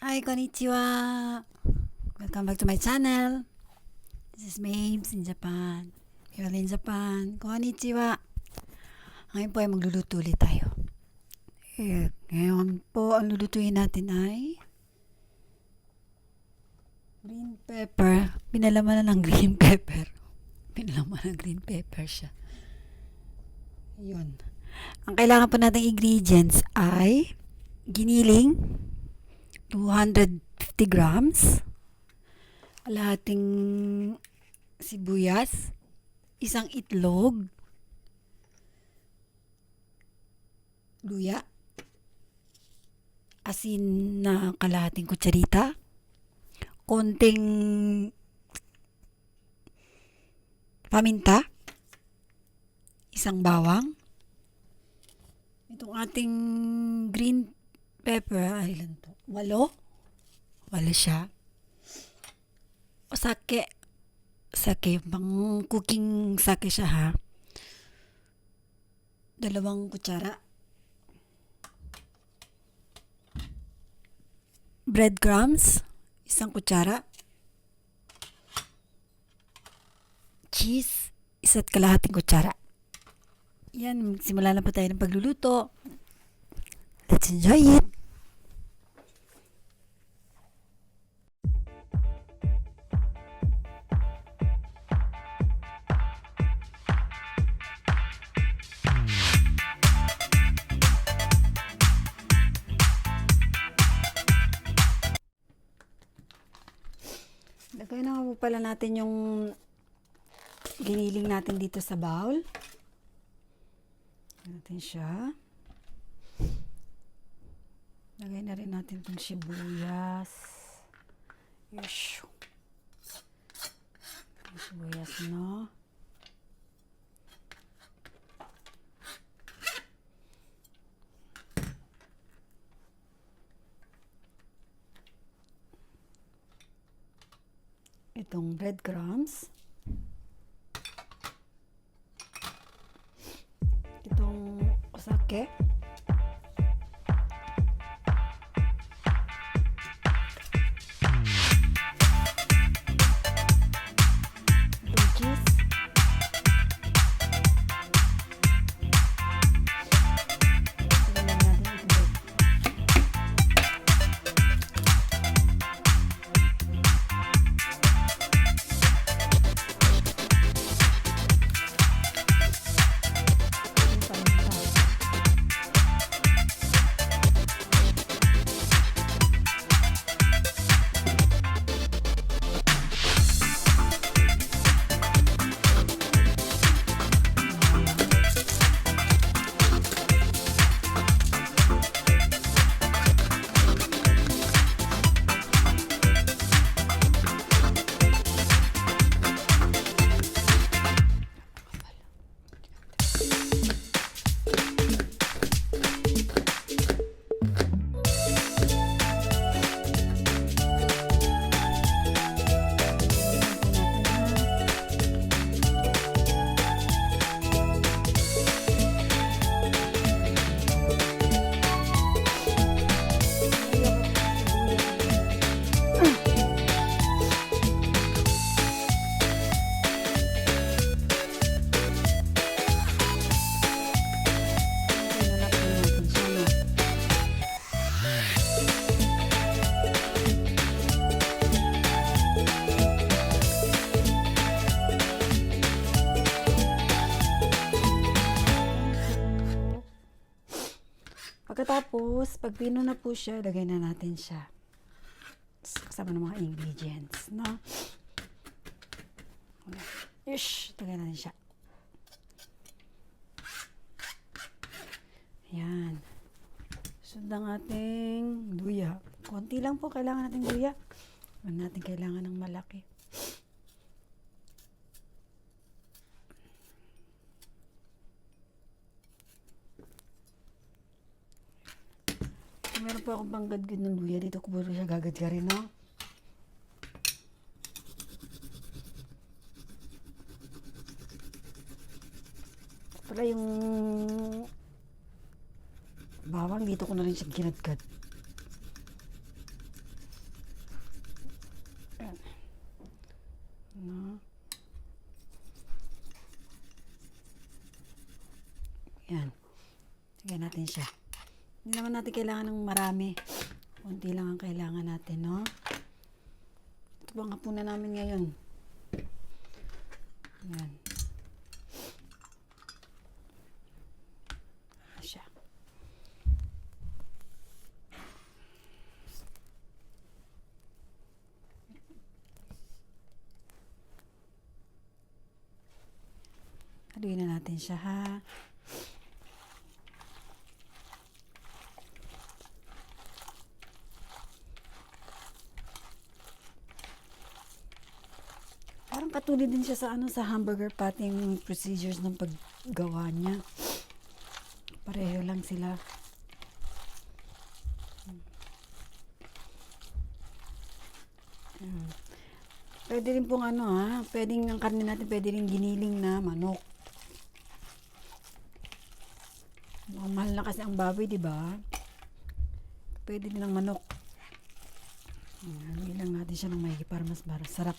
Hi, konnichiwa. Welcome back to my channel. This is Mabes in Japan. You're in Japan. Konnichiwa. Ngayon po ay magluluto ulit tayo. Ngayon po ang lulutuin natin ay green pepper. Pinalaman na ng green pepper. Pinalaman ng green pepper siya. Yun. Ang kailangan po nating ingredients ay giniling 250 grams, kalahating sibuyas, isang itlog, luya, asin na kalahating kutsarita, konting paminta, isang bawang. Itong ating green pepper, ay ilan to? 8 siya. Sake. Sake, pang cooking sake siya ha. 2 kutsara. Breadcrumbs, 1 kutsara. Cheese, 1.5 kutsara. Yan, simula na po tayo ng pagluluto. Let's enjoy it! Lagay na po pala natin yung giniling natin dito sa bowl. Lagay natin siya. Lagay na rin natin itong sibuyas. Yush. Yung sibuyas, no? Itong breadcrumbs. Itong sake. Itong cheese. Tingnan natin ito. Pagkatapos, pag pino na po siya, lagay na natin siya. Kasama ng mga ingredients, no? Ish! Lagay natin siya. Ayan. Sunod ang ating luya. Konti lang po kailangan natin luya. Huwag natin kailangan ng malaki. Meron po akong panggadgad ng luya. Dito ko po siya gagadgarin, no? Pala yung bawang, dito ko na rin siya ginadgad. Yan. Lagyan natin siya. Hindi naman natin kailangan ng marami. Kunti lang ang kailangan natin, no? Ito bang hapunan namin ngayon. Yan. Siya. Haluin na natin siya, ha? Parang katulad din siya sa sa hamburger patty yung procedures ng paggawa niya. Pareho lang sila. Pwede rin pong pwedeng ang karne natin pwede rin giniling na manok. Mahal na kasi ang baboy, di ba? Pwede din ang manok. Haluin lang natin siya ng maigi para mas sarap.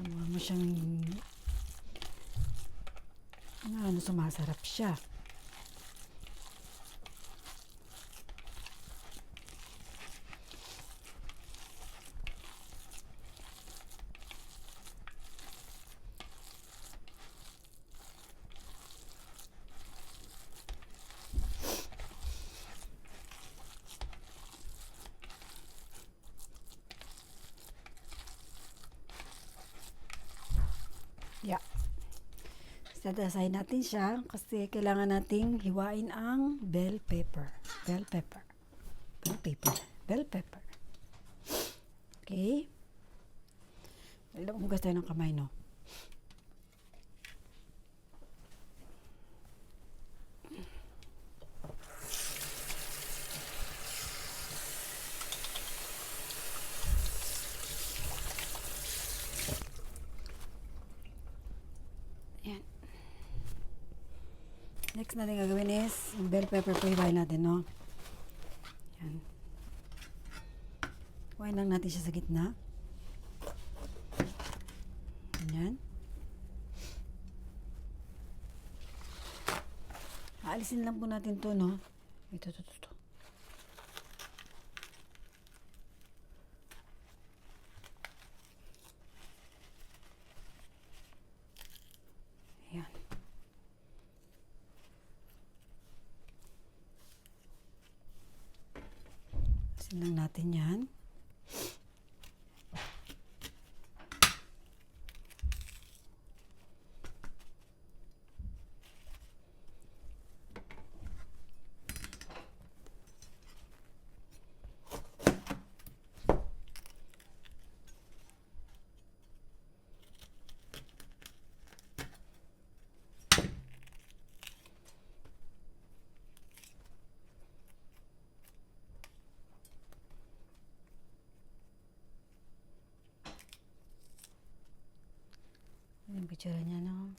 Mo siyang sumasarap siya. Yeah. Sadasahin natin siya kasi kailangan nating hiwain ang bell pepper. Bell pepper. Bell pepper. Bell pepper. Okay? Hugas tayo ng kamay, no? Yan. Next natin gagawin is yung bell pepper po hiwain natin, no? Yan. Hiwain lang natin siya sa gitna. Yan. Aalisin lang po natin to, no? Ito. Ayan. Aalisin lang natin yan. Yung picture niya, no?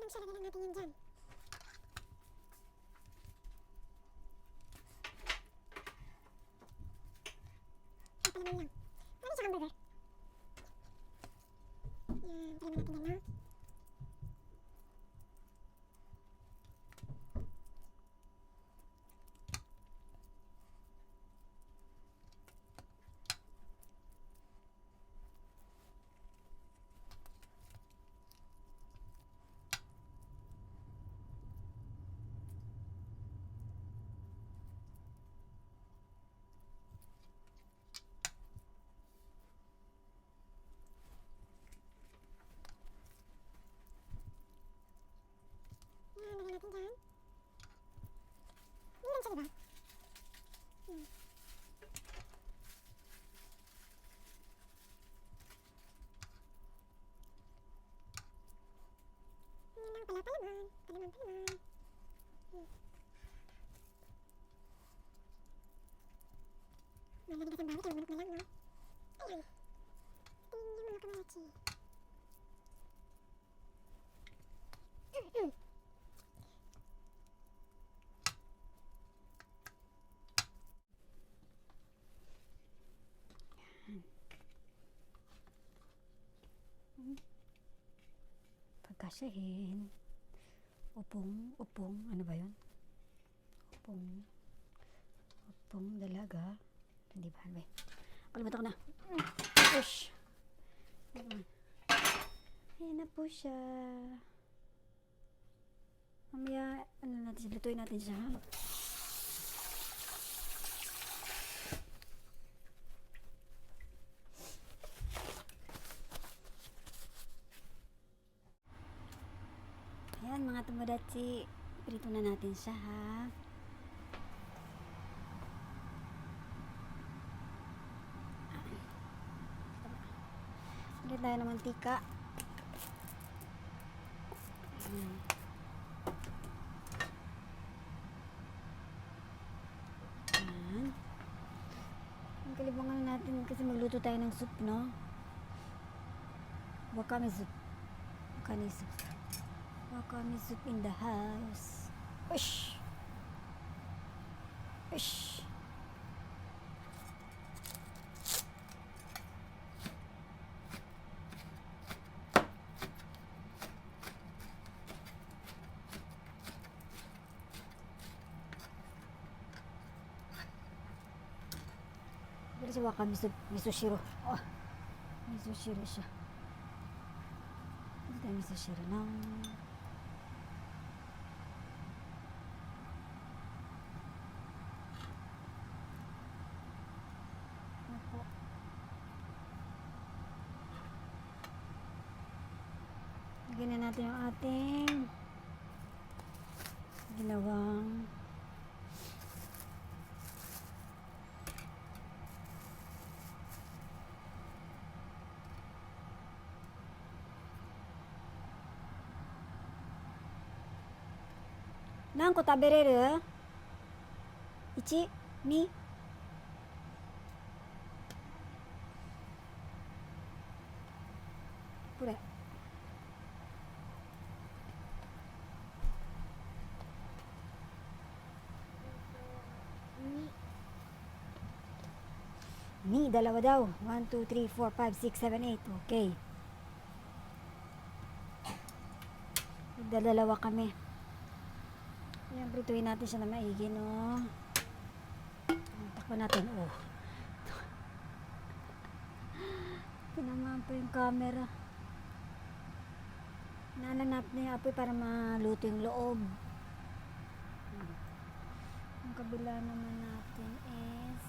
Siya na lang natin yan dyan. Ito naman lang. Ano sa hamburger? Yan, pala natin yan, ha? Ayan pa naman. Malanigas ang bawat, yung manok na lang, no? Ayan. Tingin yung mga kamachi. Pagkasyahin. Upong, ano ba yun? Upong dalaga. Hindi ba? Ano ba? Kalimutan ko na. Push. Ayan na po siya. Mamaya, ano natin, lutuin natin siya. Ha? Ayan mga tomodachi, prito na natin siya ha. Ulit tayo ng mantika. Ayan. Ayan. Ang kalibangan natin kasi magluto tayo ng soup, no? Wakame soup. Wakame soup in the house. Ush! Ush! Pero sa wakame soup, misoshiro. Oh, misoshiro siya. Ito tayo misoshiro ng ako. Lagyan na natin yung ating ginawang何個食べれる ?1、2、これ。2、dalawa daw. 1, 2, 3, 4, 5, 6, 7, 8. Okay. Dalawa kami. Ayan, prituin natin siya na maigi, no? Takpan natin. Oh. Tinamaan pa yung camera. Nalanap na yung apoy para maluto yung loob. Ang kabila naman natin is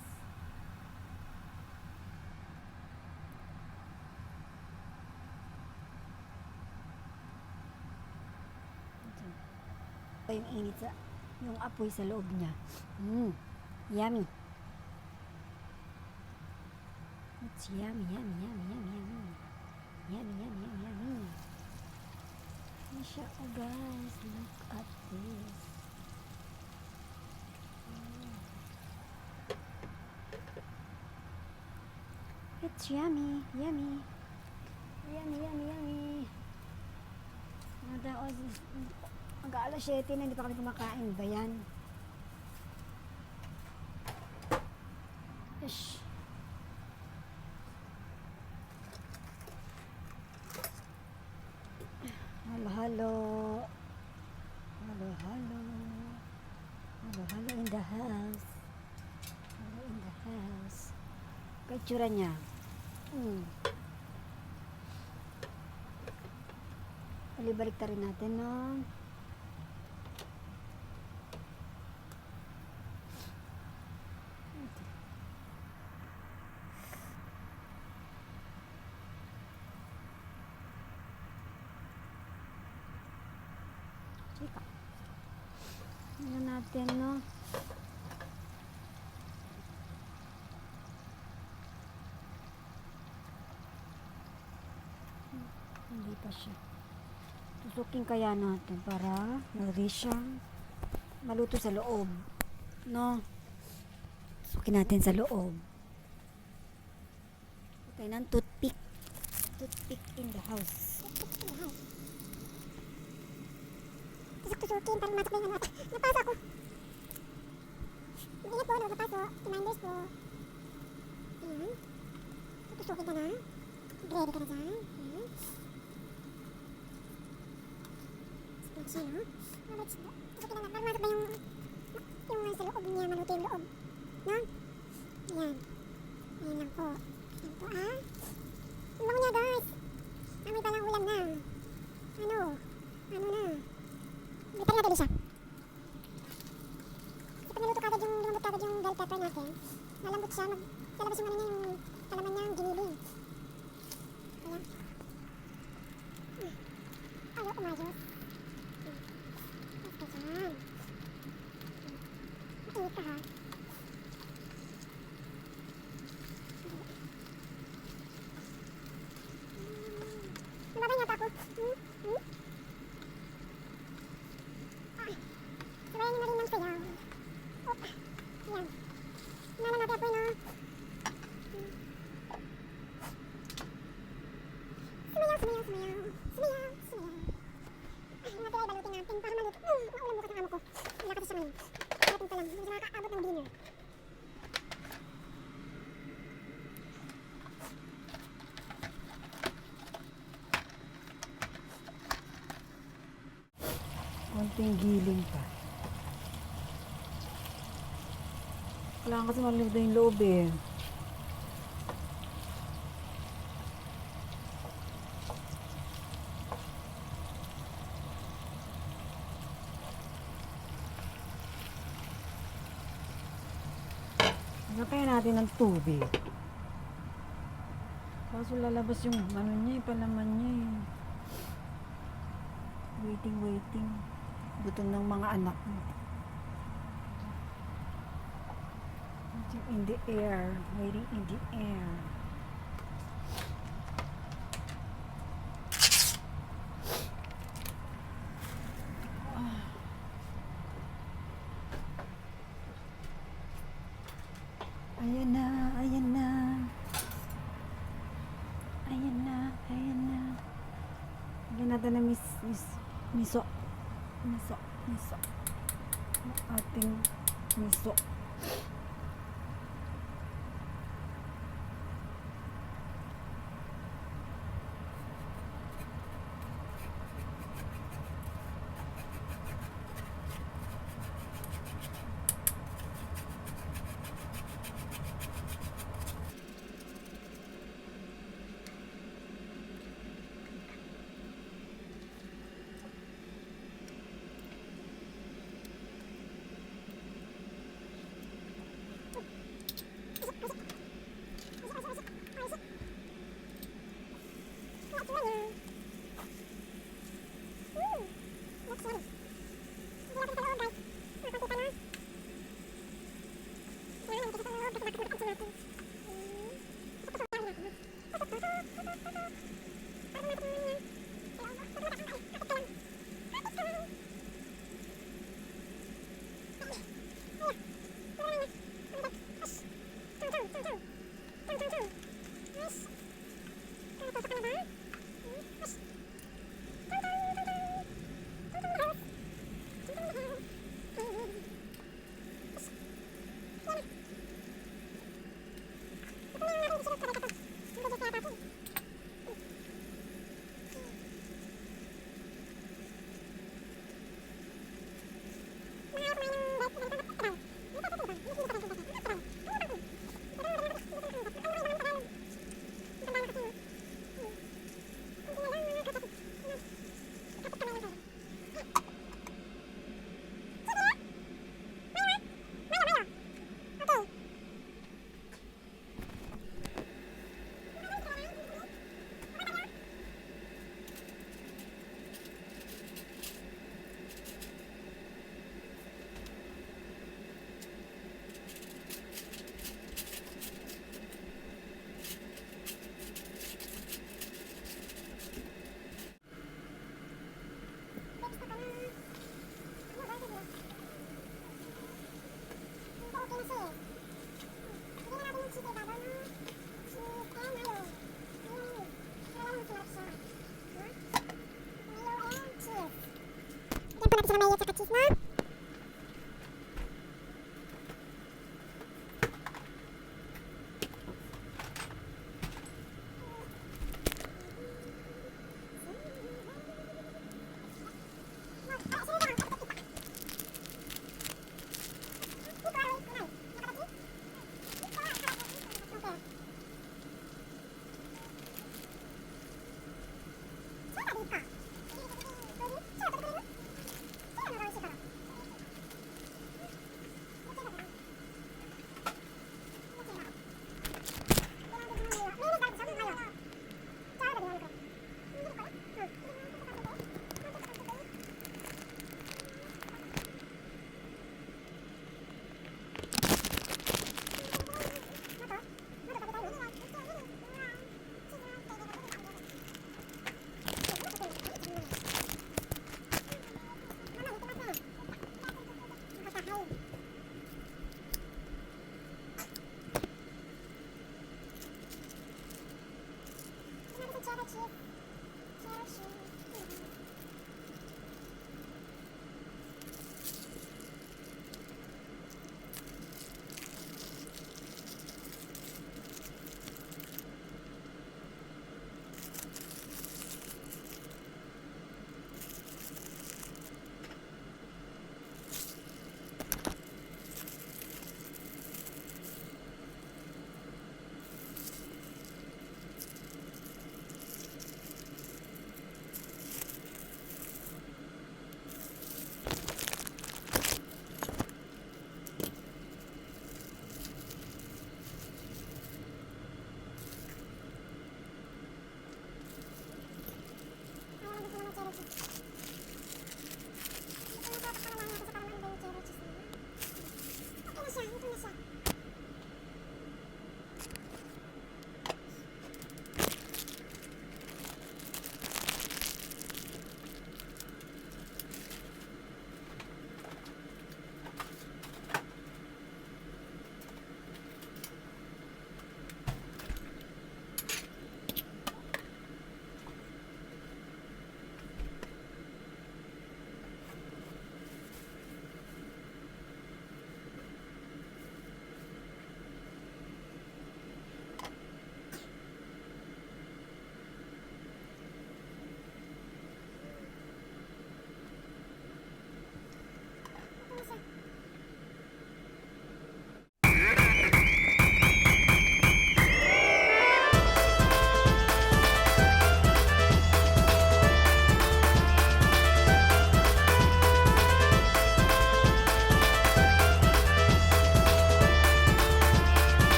yung init sa yung apoy sa loob niya. Yummy. It's yummy, yummy, yummy, yummy, yummy. Yummy, yummy, yummy, yummy. Ayan siya, oh guys. Look at this. It's yummy, yummy. Yummy, yummy, yummy. Mag-aalas 7 na, hindi pa kami kumakain ba yan? Ish. Halo. Halo in the house. Halo in the house. Kaitsura niya. Balik ta rin natin, no? Sika. Ano natin, no? Hindi pa siya. Tusukin kaya natin para mali siyang maluto sa loob. No? Tusukin natin sa loob. Okay, ng toothpick. Toothpick in the house. Tusok-tusukin para matok na yung ano. Napasok ako. Mag-ingat po, napasok. Reminders po. Ayan. Tutusukin ka na. Ready ka na dyan. Ayan. Split siya, no? Tusukin na na. Para matok na yung sa loob niya. Maluto yung loob. No? Ayan. Ayan lang po. Ayan po, ah. Ang bango niya, guys. Amoy palang ulam na. Ano? Ano na? Bitan natin siya. Kasi pag naluto kagad lumambot kagad yung bell pepper natin, malambot siya, lalabas yung ano niya, yung kalaman niya, yung giniling. Kaya, ayaw umayos. Basta dyan. Mainit ka ha. Nababay yata ako. Sabayan niyo na rin ng sayaw. Opa. Ayan. Nala natin ako yun, no? Sumayaw, sumayaw, sumayaw. Sumayaw, sumayaw. Ay, yung natira ibalutin natin para maluto. Maulam bukas ng amo ko. Wala kasi siya ngayon. Natin pa lang. Hindi siya nakakaabot ng dinner. Konting giling pa. Kailangan kasi maluto yung loob eh. Lagyan natin ng tubig. Kaso lalabas yung ano niya, palaman niya eh. Waiting. Gutom ng mga anak mo. Waiting in the air. Waiting in the air. Ayan na, ayan na. Ayan na, ayan na. Lagyan natin na miso. Miso. Ang ating miso. natin siya ng mayo at cheese, no?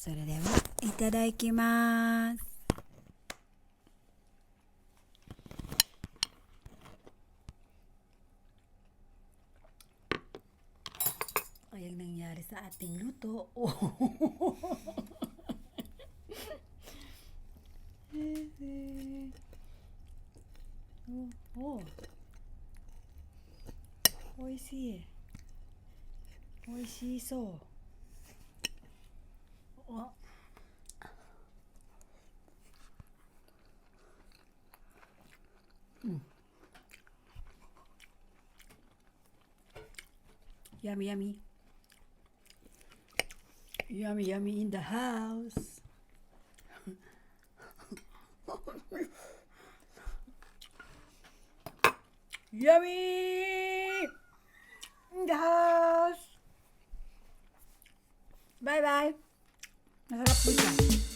それではいただきます。Ay, ang nangyari sa ating luto. Oh. Oh. おいしい。おいしそう。お。Yummy, yummy. Yummy, yummy in the house. Yummy in the house. Bye-bye. Masarap po siya.